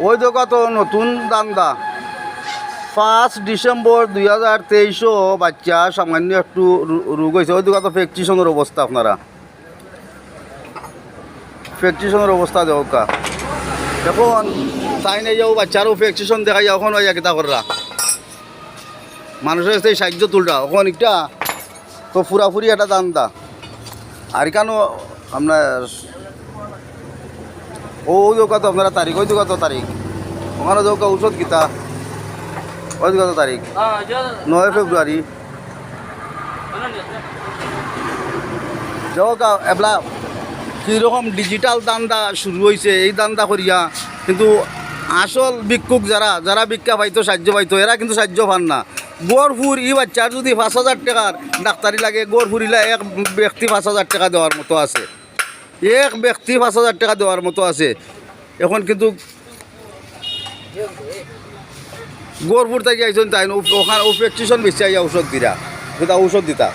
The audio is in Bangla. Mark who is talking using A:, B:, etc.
A: ওই দোকা তো নতুন দান্দা 5 ডিসেম্বর 2023 বাচ্চা সামান্য একটু রোগ হয়েছে। ওই দোকা তো ফ্যাকচুয়েশনের অবস্থা, আপনারা ফ্যাকচুয়েশনের অবস্থা দেখা দেখুন, তাই নিয়ে যাও বাচ্চারও ফ্যাকচুয়েশন দেখা যাও। ওখানে ওই একটা কররা মানুষের কাছে সাহায্য তুলটা ওখানে একটা তো পুরাপুরি একটা দান্দা। আর কেন আপনার ওই দোকা তো আপনারা তারিখ, ওই দোকা তো তারিখ, ওখানে দোকা ঔষধ গীতা, ওই দোকা তো তারিখ 9 ফেব্রুয়ারি। দোকা এবলা কীরকম ডিজিটাল দান্দা শুরু হয়েছে, এই দান্দা করিয়া কিন্তু আসল ভিক্ষুক যারা যারা ভিক্ষা পাইতো, সাহায্য পাইতো, এরা কিন্তু সাহায্য পান না। গড়ফুর ই বাচ্চার যদি 5,000 টাকার ডাক্তারি লাগে, গড়ফুরিলা এক ব্যক্তি 5,000 টাকা দেওয়ার মতো আছে, এক ব্যক্তি 5,000 টাকা দেওয়ার মতো আছে। এখন কিন্তু গড়ফুর থেকে আইসেন তাই ওখানে প্রেসক্রিপশন বেশি আইয়া ঔষধ দিরা, ঔষধ দিতা